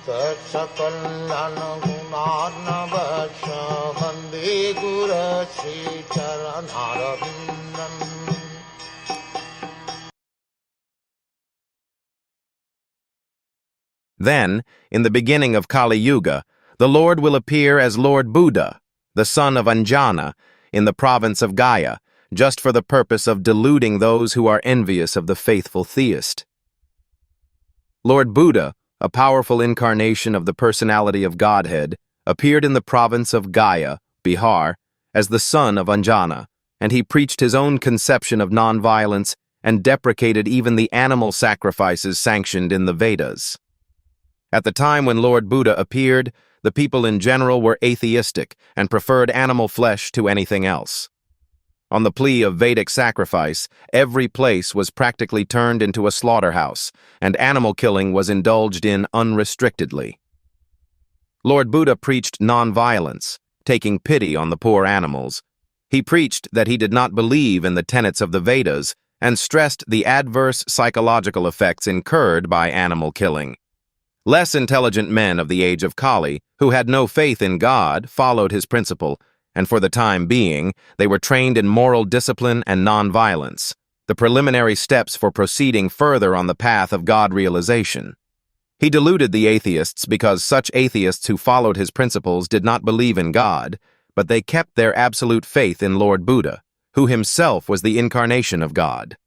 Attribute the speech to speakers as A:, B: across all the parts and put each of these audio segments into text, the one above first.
A: सकल्यान गुणार्णवश Vande गुरश्री चरणारविन्दम्।
B: Then, in the beginning of Kali Yuga, the Lord will appear as Lord Buddha, the son of Anjana, in the province of Gaya, just for the purpose of deluding those who are envious of the faithful theist. Lord Buddha, a powerful incarnation of the personality of Godhead, appeared in the province of Gaya, Bihar, as the son of Anjana, and he preached his own conception of nonviolence and deprecated even the animal sacrifices sanctioned in the Vedas. At the time when Lord Buddha appeared, the people in general were atheistic and preferred animal flesh to anything else. On the plea of Vedic sacrifice, every place was practically turned into a slaughterhouse, and animal killing was indulged in unrestrictedly. Lord Buddha preached nonviolence, taking pity on the poor animals. He preached that he did not believe in the tenets of the Vedas and stressed the adverse psychological effects incurred by animal killing. Less intelligent men of the age of Kali, who had no faith in God, followed his principle, and for the time being, they were trained in moral discipline and nonviolence, the preliminary steps for proceeding further on the path of God realization. He deluded the atheists because such atheists who followed his principles did not believe in God, but they kept their absolute faith in Lord Buddha, who himself was the incarnation of God.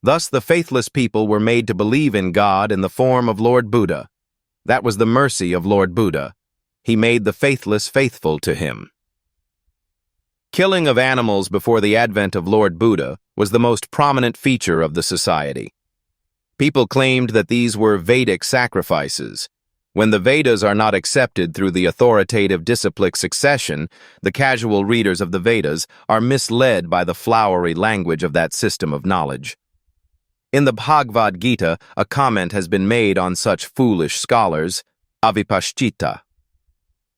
B: Thus the faithless people were made to believe in God in the form of Lord Buddha. That was the mercy of Lord Buddha. He made the faithless faithful to him. Killing of animals before the advent of Lord Buddha was the most prominent feature of the society. People claimed that these were Vedic sacrifices. When the Vedas are not accepted through the authoritative disciplic succession, the casual readers of the Vedas are misled by the flowery language of that system of knowledge. In the Bhagavad Gita, a comment has been made on such foolish scholars, avipashchita.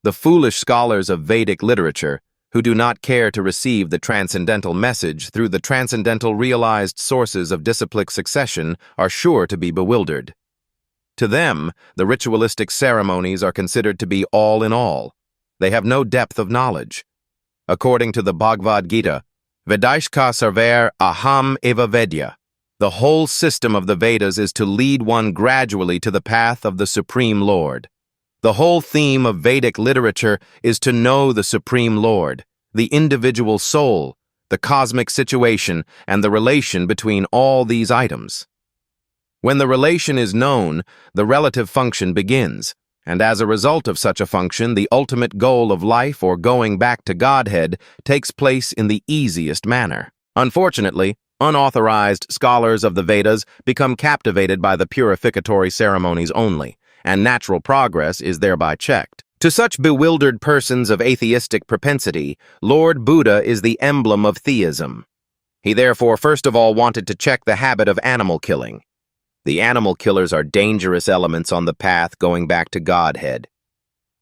B: The foolish scholars of Vedic literature, who do not care to receive the transcendental message through the transcendental realized sources of disciplic succession, are sure to be bewildered. To them, the ritualistic ceremonies are considered to be all in all. They have no depth of knowledge. According to the Bhagavad Gita, Vedaishka sarver aham eva vedya. The whole system of the Vedas is to lead one gradually to the path of the Supreme Lord. The whole theme of Vedic literature is to know the Supreme Lord, the individual soul, the cosmic situation, and the relation between all these items. When the relation is known, the relative function begins, and as a result of such a function, the ultimate goal of life or going back to Godhead takes place in the easiest manner. Unfortunately, unauthorized scholars of the Vedas become captivated by the purificatory ceremonies only, and natural progress is thereby checked. To such bewildered persons of atheistic propensity, Lord Buddha is the emblem of theism. He therefore first of all wanted to check the habit of animal killing. The animal killers are dangerous elements on the path going back to Godhead.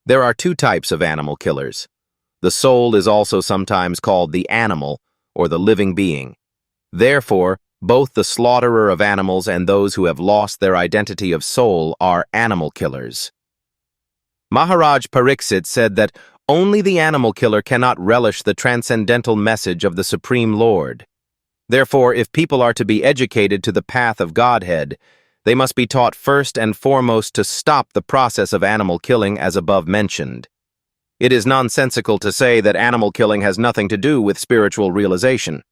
B: There are two types of animal killers. The soul is also sometimes called the animal, or the living being. Therefore, both the slaughterer of animals and those who have lost their identity of soul are animal killers. Maharaj Pariksit said that only the animal killer cannot relish the transcendental message of the Supreme Lord. Therefore, if people are to be educated to the path of Godhead, they must be taught first and foremost to stop the process of animal killing as above mentioned. It is nonsensical to say that animal killing has nothing to do with spiritual realization.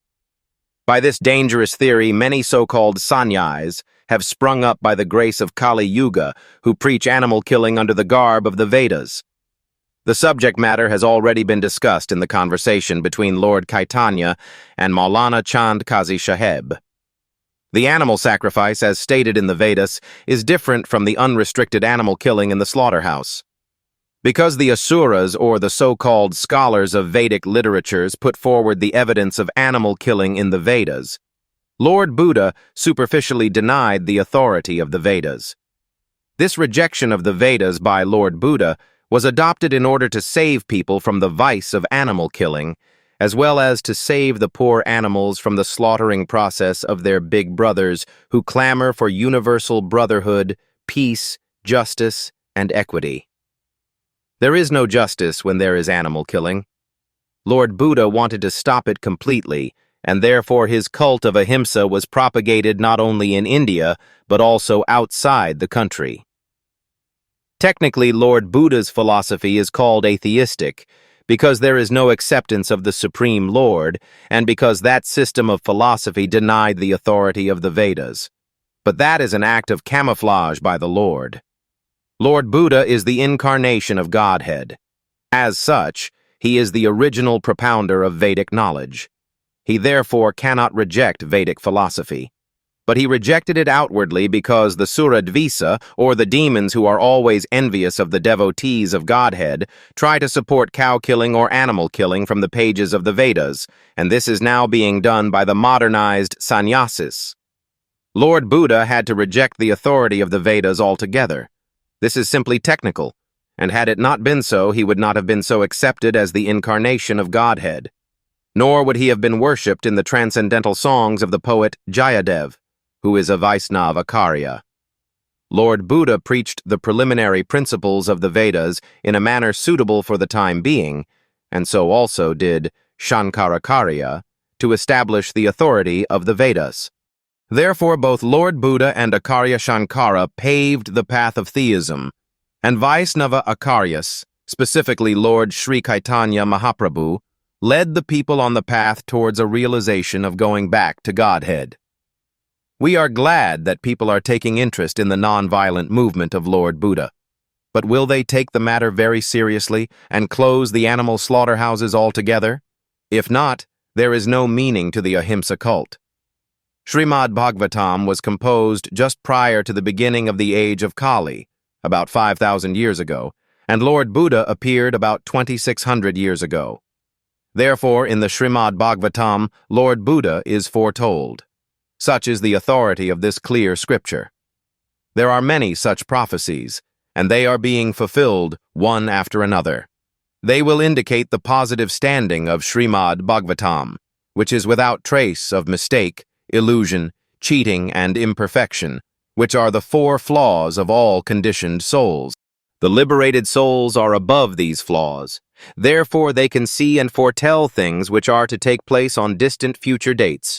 B: By this dangerous theory, many so-called sannyas have sprung up by the grace of Kali Yuga, who preach animal killing under the garb of the Vedas. The subject matter has already been discussed in the conversation between Lord Caitanya and Maulana Chand Kazi Saheb. The animal sacrifice, as stated in the Vedas, is different from the unrestricted animal killing in the slaughterhouse. Because the asuras, or the so-called scholars of Vedic literatures, put forward the evidence of animal killing in the Vedas, Lord Buddha superficially denied the authority of the Vedas. This rejection of the Vedas by Lord Buddha was adopted in order to save people from the vice of animal killing, as well as to save the poor animals from the slaughtering process of their big brothers who clamor for universal brotherhood, peace, justice, and equity. There is no justice when there is animal killing. Lord Buddha wanted to stop it completely, and therefore his cult of ahimsa was propagated not only in India, but also outside the country. Technically, Lord Buddha's philosophy is called atheistic, because there is no acceptance of the Supreme Lord, and because that system of philosophy denied the authority of the Vedas. But that is an act of camouflage by the Lord. Lord Buddha is the incarnation of Godhead. As such, he is the original propounder of Vedic knowledge. He therefore cannot reject Vedic philosophy. But he rejected it outwardly because the Suradvisa, or the demons who are always envious of the devotees of Godhead, try to support cow-killing or animal-killing from the pages of the Vedas, and this is now being done by the modernized sannyasis. Lord Buddha had to reject the authority of the Vedas altogether. This is simply technical, and had it not been so, he would not have been so accepted as the incarnation of Godhead. Nor would he have been worshipped in the transcendental songs of the poet Jayadev, who is a Vaisnava Acharya. Lord Buddha preached the preliminary principles of the Vedas in a manner suitable for the time being, and so also did Shankaracharya, to establish the authority of the Vedas. Therefore, both Lord Buddha and Acharya Shankara paved the path of theism, and Vaisnava Acharyas, specifically Lord Sri Caitanya Mahaprabhu, led the people on the path towards a realization of going back to Godhead. We are glad that people are taking interest in the non-violent movement of Lord Buddha. But will they take the matter very seriously and close the animal slaughterhouses altogether? If not, there is no meaning to the ahimsa cult. Srimad Bhagwatam was composed just prior to the beginning of the age of Kali, about 5,000 years ago, and Lord Buddha appeared about 2,600 years ago. Therefore, in the Srimad Bhagwatam, Lord Buddha is foretold. Such is the authority of this clear scripture. There are many such prophecies, and they are being fulfilled one after another. They will indicate the positive standing of Srimad Bhagwatam, which is without trace of mistake, illusion, cheating, and imperfection, which are the four flaws of all conditioned souls. The liberated souls are above these flaws. Therefore, they can see and foretell things which are to take place on distant future dates.